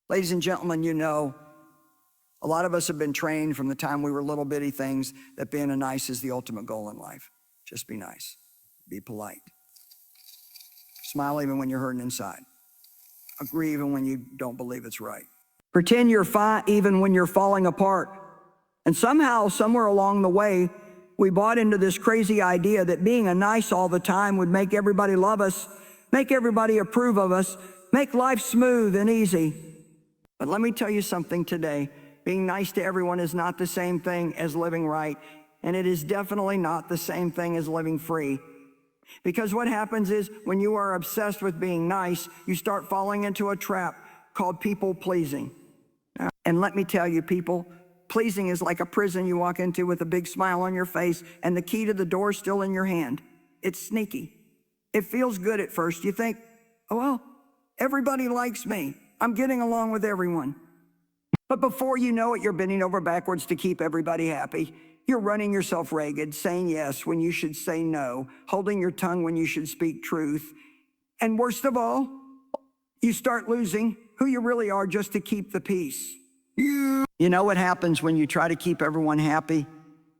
Ladies and gentlemen, you know, a lot of us have been trained from the time we were little bitty things that being a nice is the ultimate goal in life. Just be nice, be polite. Smile even when you're hurting inside. Agree even when you don't believe it's right. Pretend you're fine even when you're falling apart. And somehow, somewhere along the way, we bought into this crazy idea that being a nice all the time would make everybody love us, make everybody approve of us, make life smooth and easy. But let me tell you something today. Being nice to everyone is not the same thing as living right, and it is definitely not the same thing as living free. Because what happens is when you are obsessed with being nice, you start falling into a trap called people pleasing. And let me tell you, people pleasing is like a prison you walk into with a big smile on your face and the key to the door still in your hand. It's sneaky. It feels good at first. You think, oh, well, everybody likes me. I'm getting along with everyone. But before you know it, you're bending over backwards to keep everybody happy. You're running yourself ragged, saying yes when you should say no, holding your tongue when you should speak truth. And worst of all, you start losing who you really are just to keep the peace. You know what happens when you try to keep everyone happy?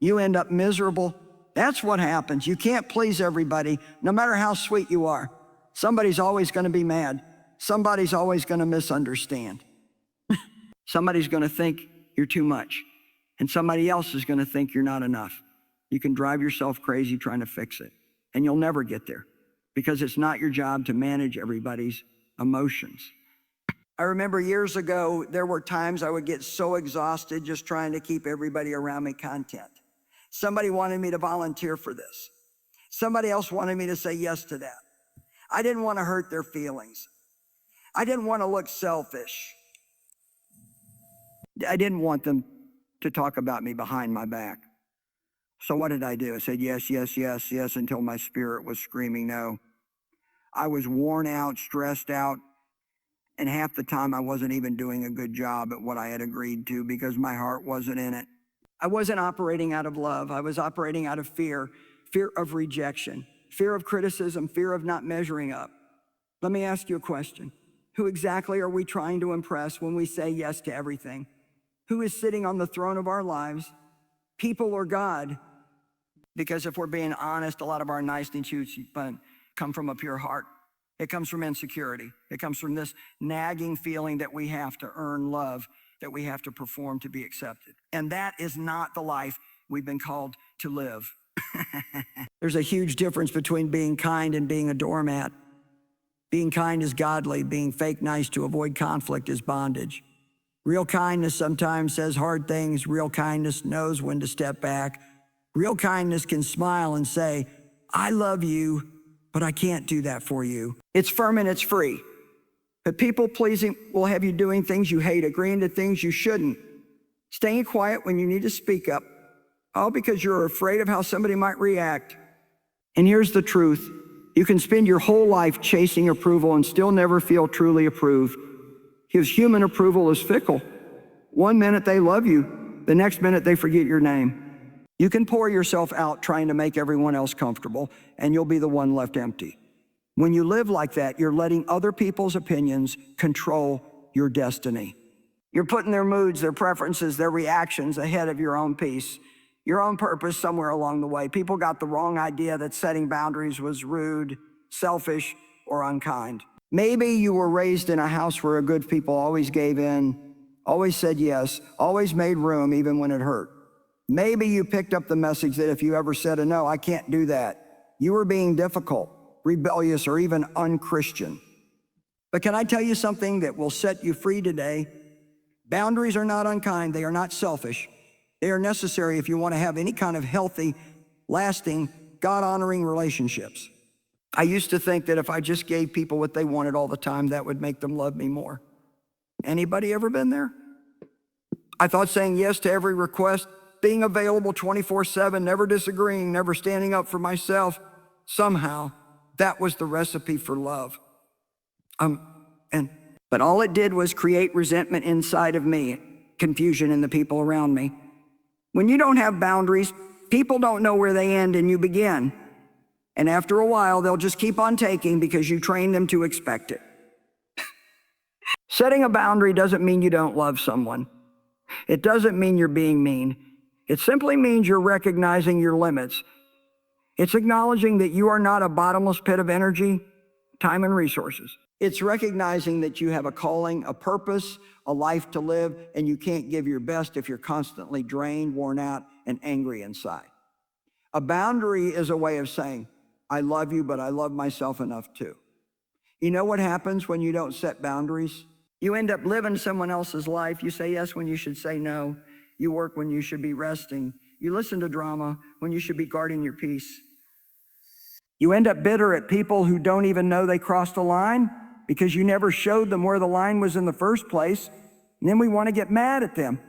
You end up miserable. That's what happens. You can't please everybody, no matter how sweet you are. Somebody's always going to be mad. Somebody's always going to misunderstand. Somebody's going to think you're too much. And somebody else is going to think you're not enough. You can drive yourself crazy trying to fix it. And you'll never get there because it's not your job to manage everybody's emotions. I remember years ago, there were times I would get so exhausted just trying to keep everybody around me content. Somebody wanted me to volunteer for this. Somebody else wanted me to say yes to that. I didn't want to hurt their feelings. I didn't want to look selfish. I didn't want them to talk about me behind my back. So what did I do? I said yes, yes, yes, yes, until my spirit was screaming no. I was worn out, stressed out, and half the time I wasn't even doing a good job at what I had agreed to because my heart wasn't in it. I wasn't operating out of love. I was operating out of fear, fear of rejection, fear of criticism, fear of not measuring up. Let me ask you a question. Who exactly are we trying to impress when we say yes to everything? Who is sitting on the throne of our lives, people or God? Because if we're being honest, a lot of our niceness come from a pure heart. It comes from insecurity. It comes from this nagging feeling that we have to earn love, that we have to perform to be accepted. And that is not the life we've been called to live. There's a huge difference between being kind and being a doormat. Being kind is godly. Being fake nice to avoid conflict is bondage. Real kindness sometimes says hard things. Real kindness knows when to step back. Real kindness can smile and say, I love you, but I can't do that for you. It's firm and it's free. But people pleasing will have you doing things you hate, agreeing to things you shouldn't, staying quiet when you need to speak up, all because you're afraid of how somebody might react. And here's the truth. You can spend your whole life chasing approval and still never feel truly approved. Because human approval is fickle. One minute they love you, the next minute they forget your name. You can pour yourself out trying to make everyone else comfortable, and you'll be the one left empty. When you live like that, you're letting other people's opinions control your destiny. You're putting their moods, their preferences, their reactions ahead of your own peace, your own purpose somewhere along the way. People got the wrong idea that setting boundaries was rude, selfish, or unkind. Maybe you were raised in a house where good people always gave in, always said yes, always made room even when it hurt. Maybe you picked up the message that if you ever said a no, I can't do that, you were being difficult, rebellious, or even unchristian. But can I tell you something that will set you free today? Boundaries are not unkind. They are not selfish. They are necessary if you want to have any kind of healthy, lasting, God-honoring relationships. I used to think that if I just gave people what they wanted all the time, that would make them love me more. Anybody ever been there? I thought saying yes to every request, being available 24/7, never disagreeing, never standing up for myself, somehow that was the recipe for love. But all it did was create resentment inside of me, confusion in the people around me. When you don't have boundaries, people don't know where they end and you begin. And after a while, they'll just keep on taking because you train them to expect it. Setting a boundary doesn't mean you don't love someone. It doesn't mean you're being mean. It simply means you're recognizing your limits. It's acknowledging that you are not a bottomless pit of energy, time, and resources. It's recognizing that you have a calling, a purpose, a life to live, and you can't give your best if you're constantly drained, worn out, and angry inside. A boundary is a way of saying, I love you, but I love myself enough too. You know what happens when you don't set boundaries? You end up living someone else's life. You say yes when you should say no. You work when you should be resting. You listen to drama when you should be guarding your peace. You end up bitter at people who don't even know they crossed a line because you never showed them where the line was in the first place. And then we want to get mad at them.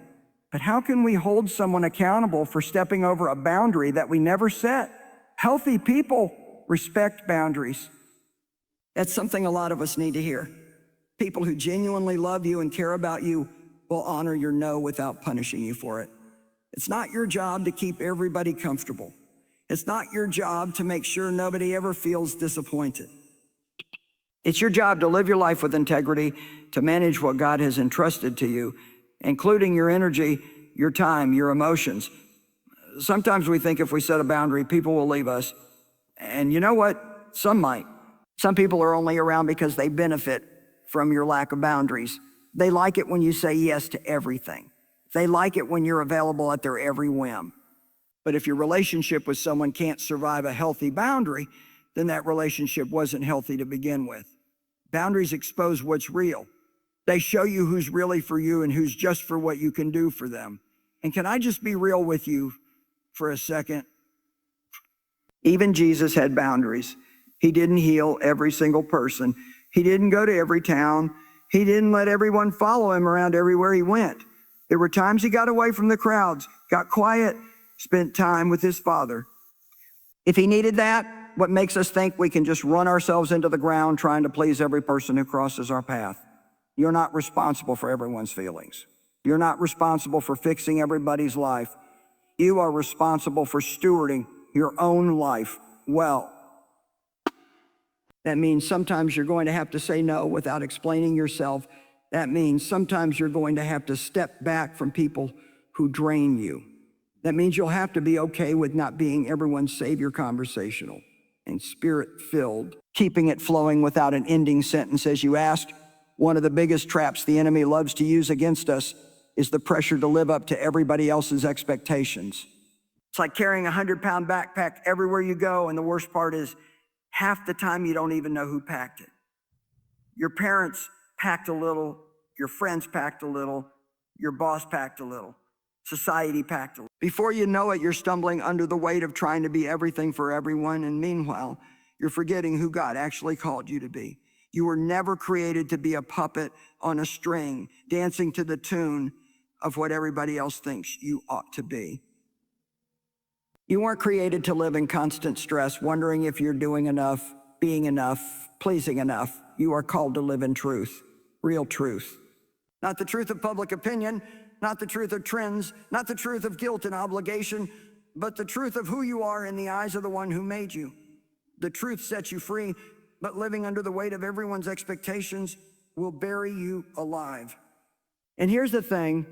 But how can we hold someone accountable for stepping over a boundary that we never set? Healthy people respect boundaries. That's something a lot of us need to hear. People who genuinely love you and care about you will honor your no without punishing you for it. It's not your job to keep everybody comfortable. It's not your job to make sure nobody ever feels disappointed. It's your job to live your life with integrity, to manage what God has entrusted to you, including your energy, your time, your emotions. Sometimes we think if we set a boundary, people will leave us. And you know what? Some might. Some people are only around because they benefit from your lack of boundaries. They like it when you say yes to everything. They like it when you're available at their every whim. But if your relationship with someone can't survive a healthy boundary, then that relationship wasn't healthy to begin with. Boundaries expose what's real. They show you who's really for you and who's just for what you can do for them. And can I just be real with you for a second? Even Jesus had boundaries. He didn't heal every single person. He didn't go to every town. He didn't let everyone follow him around everywhere he went. There were times he got away from the crowds, got quiet, spent time with his Father. If he needed that, what makes us think we can just run ourselves into the ground trying to please every person who crosses our path? You're not responsible for everyone's feelings. You're not responsible for fixing everybody's life. You are responsible for stewarding your own life well. That means sometimes you're going to have to say no without explaining yourself. That means sometimes you're going to have to step back from people who drain you. That means you'll have to be okay with not being everyone's savior conversational and spirit-filled, keeping it flowing without an ending sentence. As you asked, one of the biggest traps the enemy loves to use against us is the pressure to live up to everybody else's expectations. It's like carrying a 100-pound backpack everywhere you go, and the worst part is half the time you don't even know who packed it. Your parents packed a little, your friends packed a little, your boss packed a little, society packed a little. Before you know it, you're stumbling under the weight of trying to be everything for everyone, and meanwhile, you're forgetting who God actually called you to be. You were never created to be a puppet on a string, dancing to the tune of what everybody else thinks you ought to be. You weren't created to live in constant stress, wondering if you're doing enough, being enough, pleasing enough. You are called to live in truth, real truth. Not the truth of public opinion, not the truth of trends, not the truth of guilt and obligation, but the truth of who you are in the eyes of the one who made you. The truth sets you free, but living under the weight of everyone's expectations will bury you alive. And here's the thing,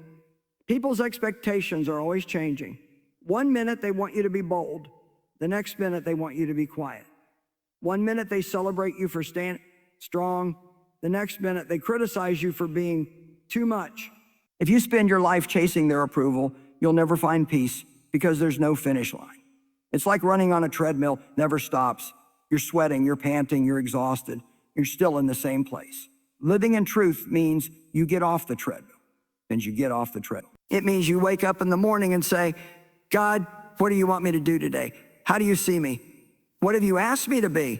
people's expectations are always changing. One minute they want you to be bold. The next minute they want you to be quiet. One minute they celebrate you for staying strong. The next minute they criticize you for being too much. If you spend your life chasing their approval, you'll never find peace because there's no finish line. It's like running on a treadmill, never stops. You're sweating, you're panting, you're exhausted. You're still in the same place. Living in truth means you get off the treadmill and you get off the treadmill. It means you wake up in the morning and say, God, what do you want me to do today? How do you see me? What have you asked me to be?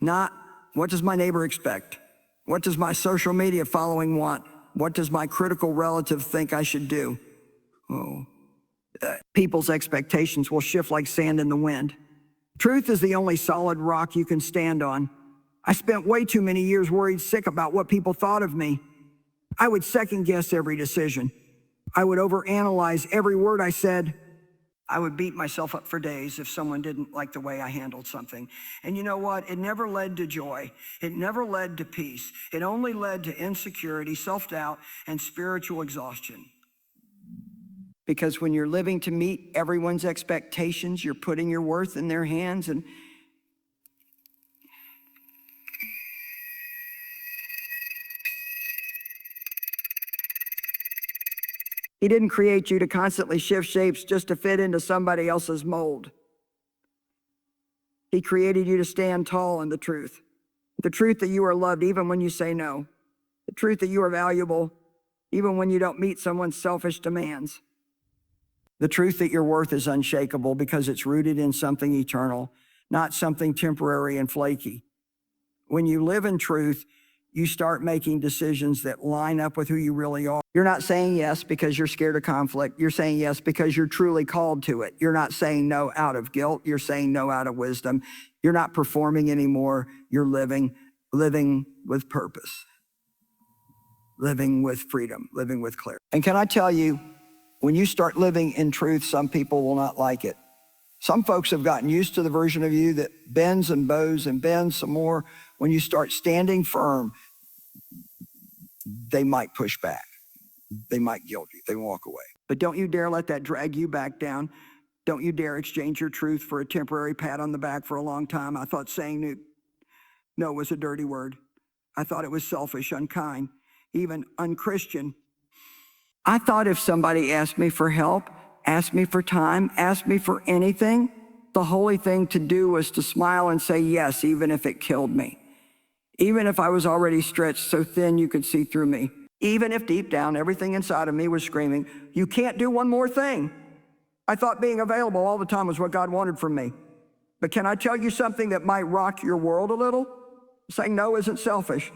Not, what does my neighbor expect? What does my social media following want? What does my critical relative think I should do? People's expectations will shift like sand in the wind. Truth is the only solid rock you can stand on. I spent way too many years worried sick about what people thought of me. I would second guess every decision. I would overanalyze every word I said. I would beat myself up for days if someone didn't like the way I handled something. And you know what? It never led to joy. It never led to peace. It only led to insecurity, self-doubt, and spiritual exhaustion. Because when you're living to meet everyone's expectations, you're putting your worth in their hands. And He didn't create you to constantly shift shapes just to fit into somebody else's mold. He created you to stand tall in the truth that you are loved even when you say no, the truth that you are valuable even when you don't meet someone's selfish demands, the truth that your worth is unshakable because it's rooted in something eternal, not something temporary and flaky. When you live in truth, you start making decisions that line up with who you really are. You're not saying yes because you're scared of conflict. You're saying yes because you're truly called to it. You're not saying no out of guilt. You're saying no out of wisdom. You're not performing anymore. You're living with purpose, living with freedom, living with clarity. And can I tell you, when you start living in truth, some people will not like it. Some folks have gotten used to the version of you that bends and bows and bends some more. When you start standing firm, they might push back. They might guilt you. They walk away. But don't you dare let that drag you back down. Don't you dare exchange your truth for a temporary pat on the back. For a long time, I thought saying no was a dirty word. I thought it was selfish, unkind, even unchristian. I thought if somebody asked me for help, asked me for time, asked me for anything, the holy thing to do was to smile and say yes, even if it killed me. Even if I was already stretched so thin you could see through me. Even if deep down everything inside of me was screaming, you can't do one more thing. I thought being available all the time was what God wanted from me. But can I tell you something that might rock your world a little? Saying no isn't selfish.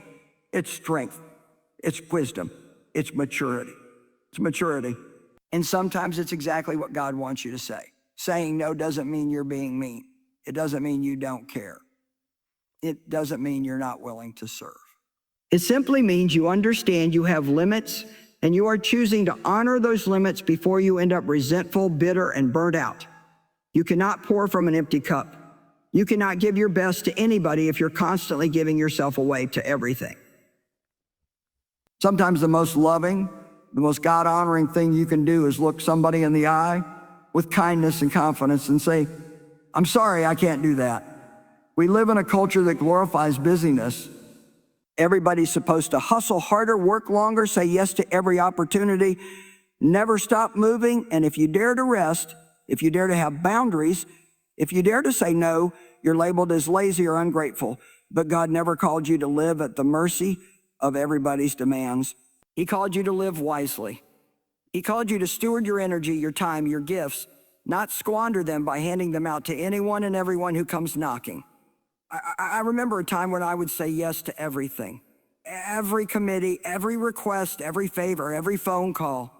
It's strength. It's wisdom. It's maturity. It's maturity. And sometimes it's exactly what God wants you to say. Saying no doesn't mean you're being mean. It doesn't mean you don't care. It doesn't mean you're not willing to serve. It simply means you understand you have limits and you are choosing to honor those limits before you end up resentful, bitter, and burnt out. You cannot pour from an empty cup. You cannot give your best to anybody if you're constantly giving yourself away to everything. Sometimes the most loving, the most God-honoring thing you can do is look somebody in the eye with kindness and confidence and say, I'm sorry, I can't do that. We live in a culture that glorifies busyness. Everybody's supposed to hustle harder, work longer, say yes to every opportunity, never stop moving. And if you dare to rest, if you dare to have boundaries, if you dare to say no, you're labeled as lazy or ungrateful. But God never called you to live at the mercy of everybody's demands. He called you to live wisely. He called you to steward your energy, your time, your gifts, not squander them by handing them out to anyone and everyone who comes knocking. I remember a time when I would say yes to everything. Every committee, every request, every favor, every phone call.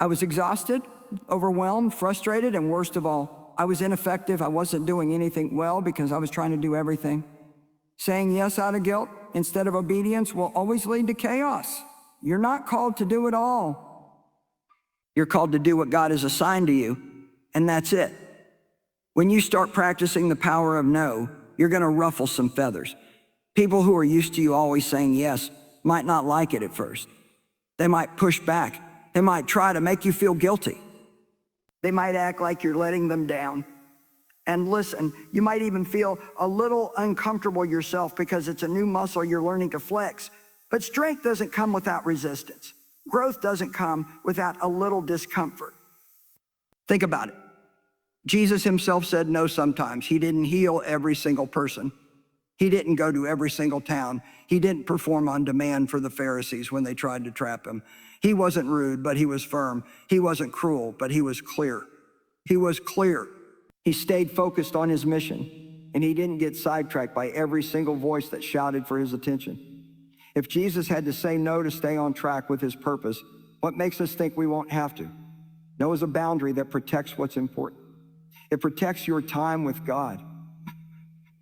I was exhausted, overwhelmed, frustrated, and worst of all, I was ineffective. I wasn't doing anything well because I was trying to do everything. Saying yes out of guilt instead of obedience will always lead to chaos. You're not called to do it all. You're called to do what God has assigned to you, and that's it. When you start practicing the power of no, you're going to ruffle some feathers. People who are used to you always saying yes might not like it at first. They might push back. They might try to make you feel guilty. They might act like you're letting them down. And listen, you might even feel a little uncomfortable yourself because it's a new muscle you're learning to flex. But strength doesn't come without resistance. Growth doesn't come without a little discomfort. Think about it. Jesus himself said no sometimes. He didn't heal every single person. He didn't go to every single town. He didn't perform on demand for the Pharisees when they tried to trap him. He wasn't rude, but he was firm. He wasn't cruel, but he was clear. He was clear. He stayed focused on his mission, and he didn't get sidetracked by every single voice that shouted for his attention. If Jesus had to say no to stay on track with his purpose, what makes us think we won't have to? No is a boundary that protects what's important. It protects your time with God.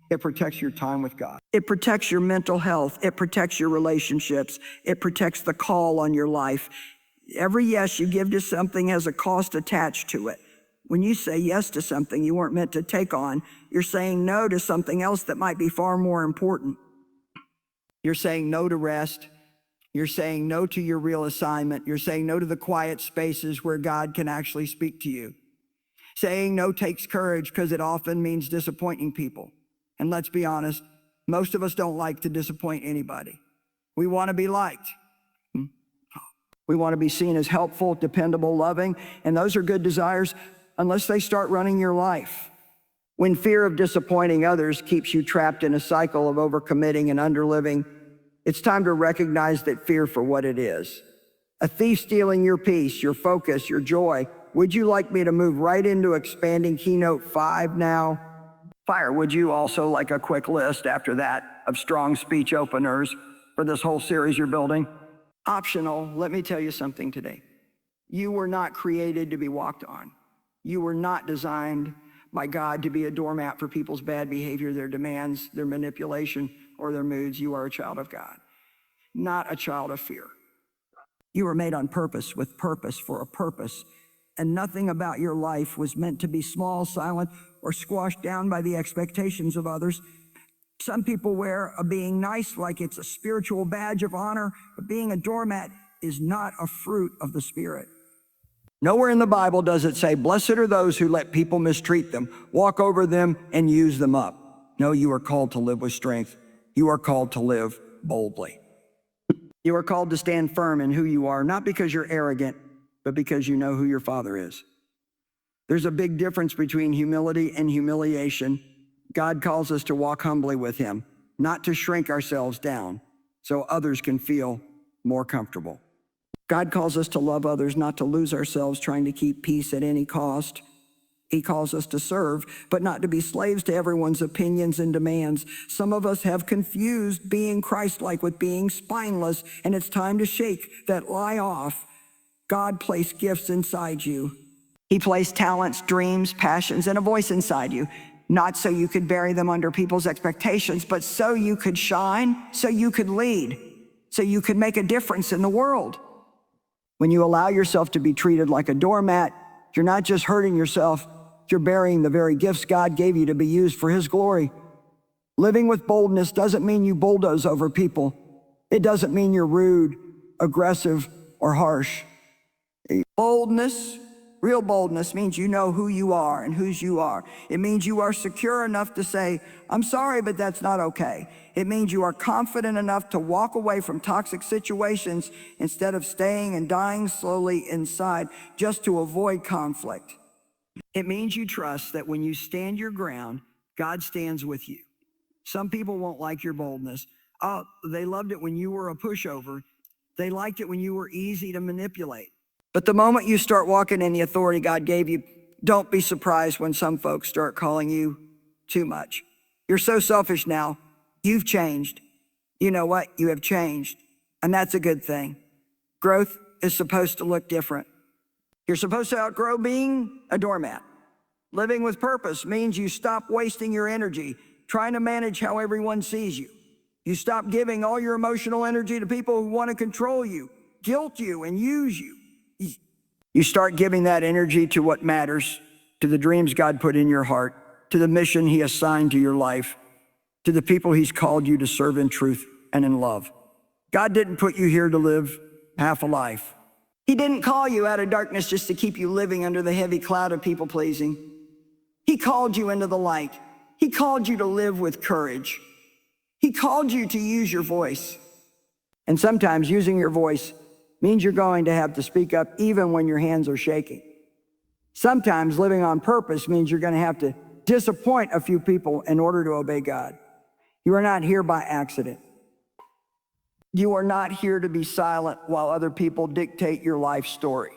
It protects your time with God. It protects your mental health. It protects your relationships. It protects the call on your life. Every yes you give to something has a cost attached to it. When you say yes to something you weren't meant to take on, you're saying no to something else that might be far more important. You're saying no to rest. You're saying no to your real assignment. You're saying no to the quiet spaces where God can actually speak to you. Saying no takes courage because it often means disappointing people. And let's be honest, most of us don't like to disappoint anybody. We want to be liked. We want to be seen as helpful, dependable, loving, and those are good desires unless they start running your life. When fear of disappointing others keeps you trapped in a cycle of overcommitting and underliving, it's time to recognize that fear for what it is. A thief stealing your peace, your focus, your joy. Would you like me to move right into expanding Keynote 5 now? Fire, would you also like a quick list after that of strong speech openers for this whole series you're building? Optional, let me tell you something today. You were not created to be walked on. You were not designed by God to be a doormat for people's bad behavior, their demands, their manipulation, or their moods. You are a child of God, not a child of fear. You were made on purpose, with purpose, for a purpose, and nothing about your life was meant to be small, silent, or squashed down by the expectations of others. Some people wear a being nice like it's a spiritual badge of honor, but being a doormat is not a fruit of the Spirit. Nowhere in the Bible does it say, blessed are those who let people mistreat them, walk over them, and use them up. No, you are called to live with strength. You are called to live boldly. You are called to stand firm in who you are, not because you're arrogant, but because you know who your Father is. There's a big difference between humility and humiliation. God calls us to walk humbly with Him, not to shrink ourselves down so others can feel more comfortable. God calls us to love others, not to lose ourselves trying to keep peace at any cost. He calls us to serve, but not to be slaves to everyone's opinions and demands. Some of us have confused being Christ-like with being spineless, and it's time to shake that lie off. God placed gifts inside you. He placed talents, dreams, passions, and a voice inside you, not so you could bury them under people's expectations, but so you could shine, so you could lead, so you could make a difference in the world. When you allow yourself to be treated like a doormat, you're not just hurting yourself, you're burying the very gifts God gave you to be used for His glory. Living with boldness doesn't mean you bulldoze over people. It doesn't mean you're rude, aggressive, or harsh. Boldness, real boldness, means you know who you are and whose you are. It means you are secure enough to say, I'm sorry, but that's not okay. It means you are confident enough to walk away from toxic situations instead of staying and dying slowly inside just to avoid conflict. It means you trust that when you stand your ground, God stands with you. Some people won't like your boldness. Oh, they loved it when you were a pushover. They liked it when you were easy to manipulate. But the moment you start walking in the authority God gave you, don't be surprised when some folks start calling you too much. You're so selfish now. You've changed. You know what? You have changed. And that's a good thing. Growth is supposed to look different. You're supposed to outgrow being a doormat. Living with purpose means you stop wasting your energy trying to manage how everyone sees you. You stop giving all your emotional energy to people who want to control you, guilt you, and use you. You start giving that energy to what matters, to the dreams God put in your heart, to the mission He assigned to your life, to the people He's called you to serve in truth and in love. God didn't put you here to live half a life. He didn't call you out of darkness just to keep you living under the heavy cloud of people-pleasing. He called you into the light. He called you to live with courage. He called you to use your voice. And sometimes using your voice means you're going to have to speak up even when your hands are shaking. Sometimes living on purpose means you're going to have to disappoint a few people in order to obey God. You are not here by accident. You are not here to be silent while other people dictate your life story.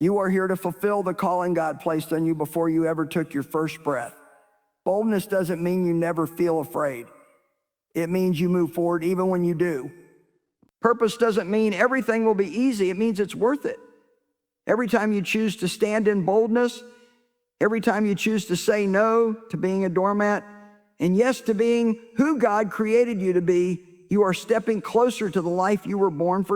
You are here to fulfill the calling God placed on you before you ever took your first breath. Boldness doesn't mean you never feel afraid. It means you move forward even when you do. Purpose doesn't mean everything will be easy. It means it's worth it. Every time you choose to stand in boldness, every time you choose to say no to being a doormat, and yes to being who God created you to be, you are stepping closer to the life you were born for.